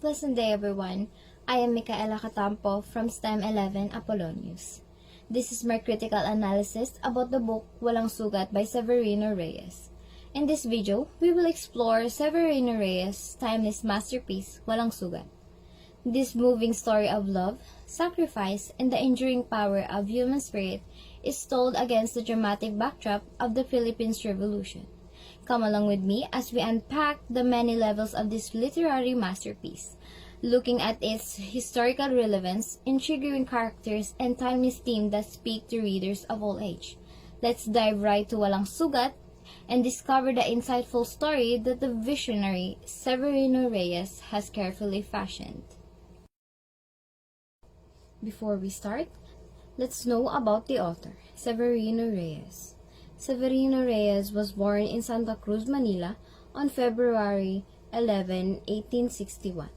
pleasant day everyone. I am Micaela Catampo from STEM 11 Apollonius. This is my critical analysis about the book Walang Sugat by Severino Reyes. In this video, we will explore Severino Reyes' timeless masterpiece, Walang Sugat. This moving story of love, sacrifice, and the enduring power of human spirit is told against the dramatic backdrop of the Philippines Revolution. Come along with me as we unpack the many levels of this literary masterpiece, looking at its historical relevance, intriguing characters, and timeless themes that speak to readers of all age. Let's dive right to Walang Sugat and discover the insightful story that the visionary Severino Reyes has carefully fashioned. Before we start, let's know about the author, Severino Reyes. Severino Reyes was born in Santa Cruz, Manila on February 11, 1861.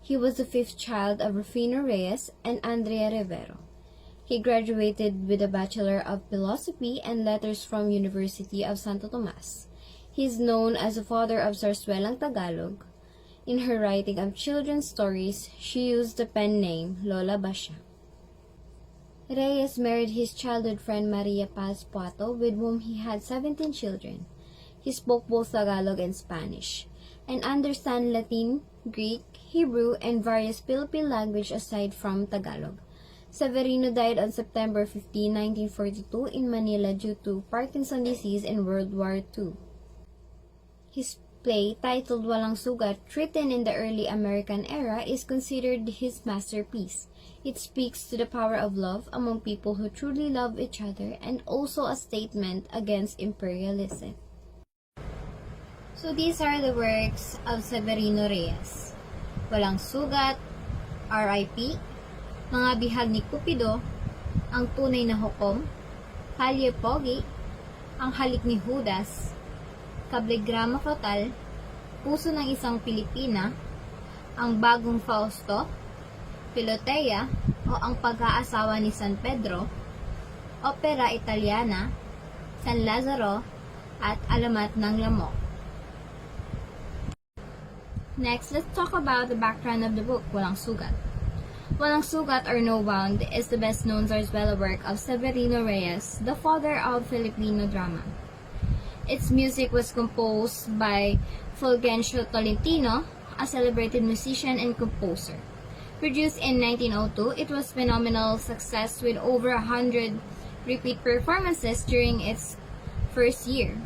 He was the fifth child of Rufino Reyes and Andrea Rivero. He graduated with a Bachelor of Philosophy and Letters from University of Santo Tomas. He is known as the father of Zarzuelang Tagalog. In her writing of children's stories, she used the pen name Lola Basha. Reyes married his childhood friend Maria Paz Puato, with whom he had 17 children. He spoke both Tagalog and Spanish, and understood Latin, Greek, Hebrew, and various Philippine languages aside from Tagalog. Severino died on September 15, 1942 in Manila due to Parkinson's disease in World War II. His play, titled Walang Sugat, written in the early American era, is considered his masterpiece. It speaks to the power of love among people who truly love each other and also a statement against imperialism. So these are the works of Severino Reyes. Walang Sugat, R.I.P., Mga Bihag ni Cupido, Ang Tunay na Hukom, Kalye Pogi, Ang Halik ni Judas, Kabligrama Fatal, Puso ng Isang Pilipina, Ang Bagong Fausto, Pilotea o Ang Pag-aasawa ni San Pedro, Opera Italiana, San Lazaro, at Alamat ng Lamok. Next, let's talk about the background of the book, Walang Sugat. Walang Sugat or No Bound is the best-known zarzuela work of Severino Reyes, the father of Filipino drama. Its music was composed by Fulgencio Tolentino, a celebrated musician and composer. Produced in 1902, it was phenomenal success with over 100 repeat performances during its first year.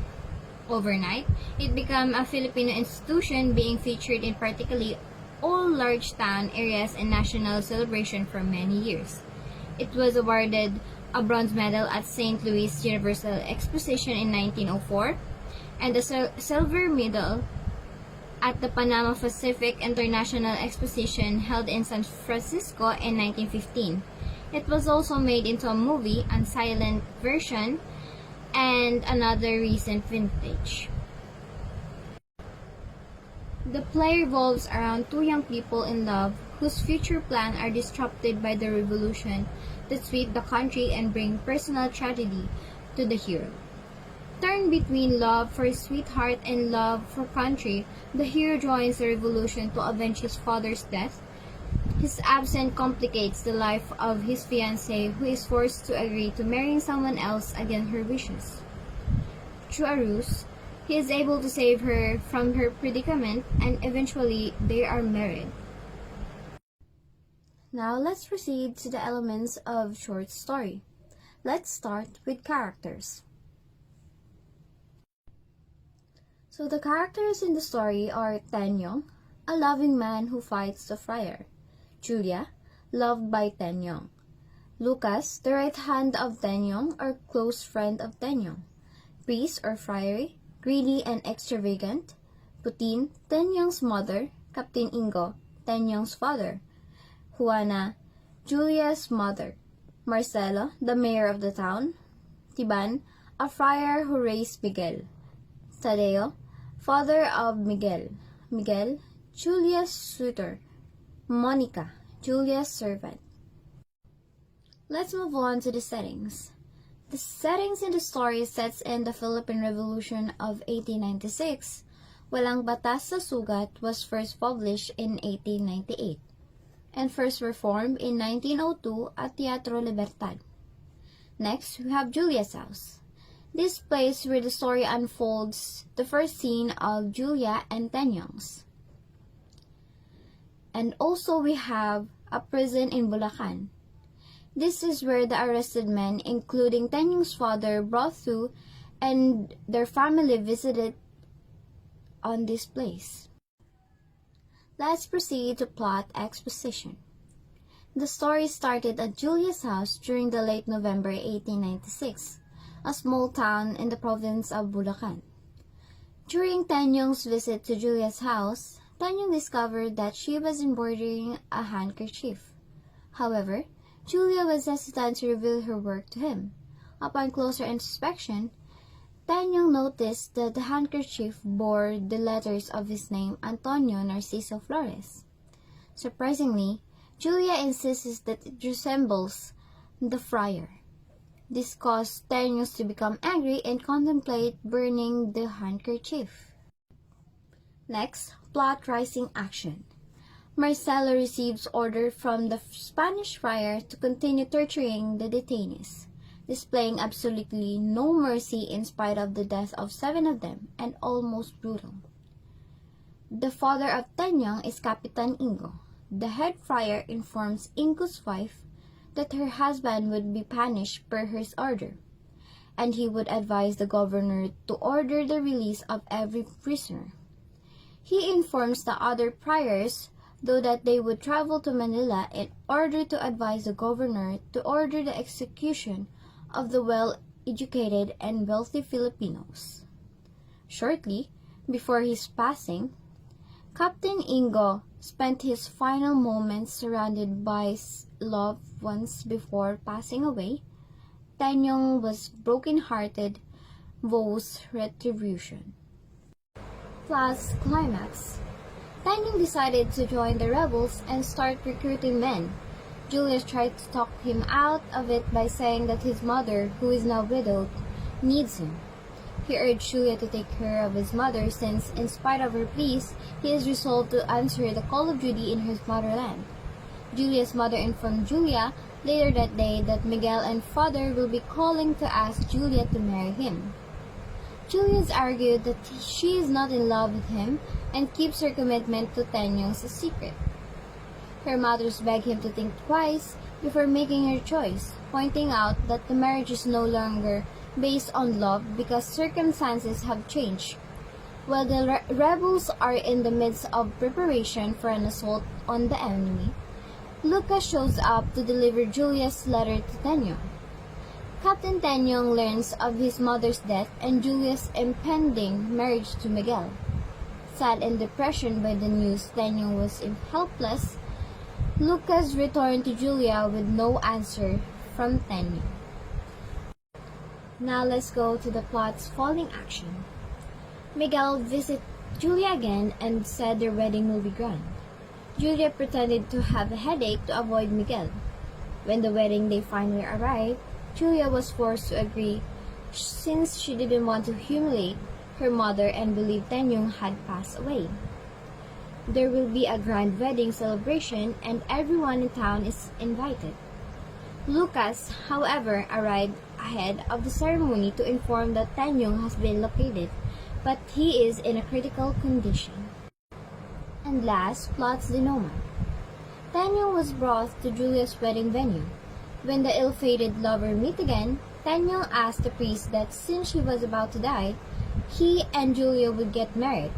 Overnight, it became a Filipino institution, being featured in practically all large town areas and national celebration for many years. It was awarded a bronze medal at St. Louis Universal Exposition in 1904 and a silver medal at the Panama Pacific International Exposition held in San Francisco in 1915. It was also made into a movie, a silent version, and another recent vintage. The play revolves around two young people in love whose future plans are disrupted by the revolution that sweep the country and bring personal tragedy to the hero. Torn between love for his sweetheart and love for country, the hero joins the revolution to avenge his father's death. His absence complicates the life of his fiancée, who is forced to agree to marrying someone else against her wishes. Through a ruse, he is able to save her from her predicament, and eventually they are married. Now let's proceed to the elements of short story. Let's start with characters. So the characters in the story are Tenyong, a loving man who fights the friar; Julia, loved by Tenyong; Lucas, the right hand of Tenyong or close friend of Tenyong; priest or friary, greedy and extravagant; Putin, Tenyong's mother; Captain Ingo, Tenyong's father; Juana, Julia's mother; Marcelo, the mayor of the town; Tiban, a friar who raised Miguel; Tadeo, father of Miguel; Miguel, Julia's suitor; Monica, Julia's servant. Let's move on to the settings. The settings in the story sets in the Philippine Revolution of 1896, Walang Batas sa Sugat was first published in 1898 and first reformed in 1902 at Teatro Libertad. Next, we have Julia's House. This place where the story unfolds the first scene of Julia and Tenyongs. And also we have a prison in Bulacan. This is where the arrested men, including Tenyong's father, brought through and their family visited on this place. Let's proceed to plot exposition. The story started at Julia's house during the late November 1896, a small town in the province of Bulacan. During Tenyong's visit to Julia's house, Tenyong discovered that she was embroidering a handkerchief. However, Julia was hesitant to reveal her work to him. Upon closer inspection, Tenyong noticed that the handkerchief bore the letters of his name, Antonio Narciso Flores. Surprisingly, Julia insists that it resembles the friar. This caused Tenyong to become angry and contemplate burning the handkerchief. Next, plot rising action. Marcelo receives order from the Spanish friar to continue torturing the detainees, displaying absolutely no mercy in spite of the death of 7 of them, and almost brutal. The father of Tenyong is Capitan Ingo. The head friar informs Ingo's wife that her husband would be punished per his order, and he would advise the governor to order the release of every prisoner. He informs the other friars, though, that they would travel to Manila in order to advise the governor to order the execution of the well-educated and wealthy Filipinos. Shortly before his passing, Captain Ingo spent his final moments surrounded by loved ones before passing away. Tenyong was broken-hearted, vows retribution. Plus climax. Tenyong decided to join the rebels and start recruiting men. Julius tried to talk him out of it by saying that his mother, who is now widowed, needs him. He urged Julia to take care of his mother since, in spite of her pleas, he is resolved to answer the call of duty in his motherland. Julia's mother informed Julia later that day that Miguel and father will be calling to ask Julia to marry him. Julius argued that she is not in love with him and keeps her commitment to Tenyong a secret. Her mothers beg him to think twice before making her choice, pointing out that the marriage is no longer based on love because circumstances have changed. While the rebels are in the midst of preparation for an assault on the enemy, Lucas shows up to deliver Julia's letter to Tenyong. Captain Tenyong learns of his mother's death and Julia's impending marriage to Miguel. Sad and depression by the news Tenyong was helpless, Lucas returned to Julia with no answer from Tenyong. Now let's go to the plot's falling action. Miguel visits Julia again and said their wedding will be grand. Julia pretended to have a headache to avoid Miguel. When the wedding day finally arrived, Julia was forced to agree since she didn't want to humiliate her mother and believed Tenyong had passed away. There will be a grand wedding celebration and everyone in town is invited. Lucas, however, arrived ahead of the ceremony to inform that Tenyong has been located, but he is in a critical condition. And last, plot's denouement. Tenyong was brought to Julia's wedding venue. When the ill-fated lover meet again, Tenyong asked the priest that since she was about to die, he and Julia would get married.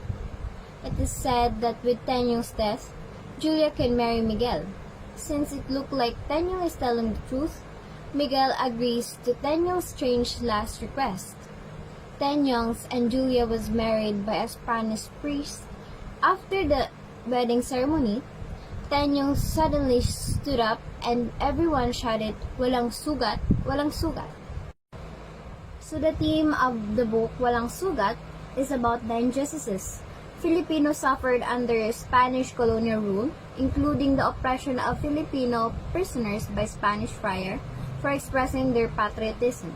It is said that with Tenyong's death, Julia can marry Miguel. Since it looked like Tenyong is telling the truth, Miguel agrees to Tenyong's strange last request. Tenyong's and Julia was married by a Spanish priest. After the wedding ceremony, Tenyong suddenly stood up and everyone shouted, "Walang sugat, walang sugat." So the theme of the book, Walang Sugat, is about the injustices Filipinos suffered under Spanish colonial rule, including the oppression of Filipino prisoners by Spanish friar for expressing their patriotism.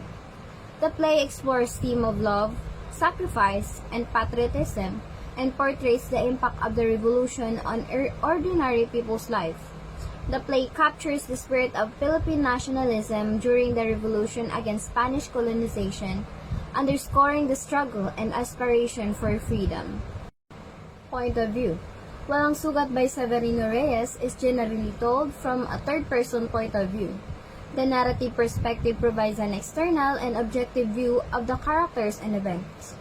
The play explores theme of love, sacrifice, and patriotism and portrays the impact of the revolution on ordinary people's life. The play captures the spirit of Philippine nationalism during the revolution against Spanish colonization, underscoring the struggle and aspiration for freedom. Point of view. Walang Sugat by Severino Reyes is generally told from a third-person point of view. The narrative perspective provides an external and objective view of the characters and events,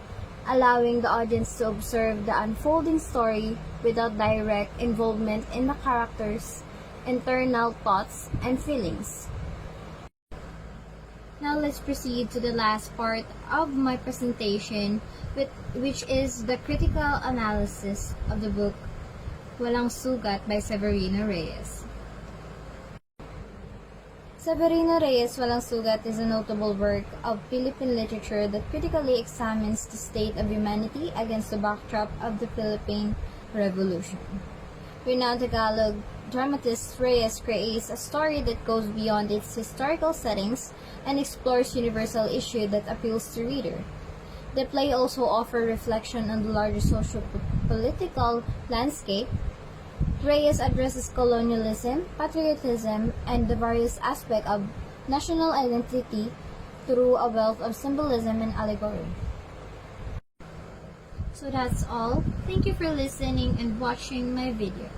allowing the audience to observe the unfolding story without direct involvement in the characters' internal thoughts and feelings. Now let's proceed to the last part of my presentation, which is the critical analysis of the book Walang Sugat by Severino Reyes. Severino Reyes' Walang Sugat is a notable work of Philippine literature that critically examines the state of humanity against the backdrop of the Philippine Revolution. Renowned Tagalog dramatist Reyes creates a story that goes beyond its historical settings and explores universal issues that appeals to reader. The play also offers reflection on the larger socio-political landscape. Reyes addresses colonialism, patriotism, and the various aspects of national identity through a wealth of symbolism and allegory. So that's all. Thank you for listening and watching my video.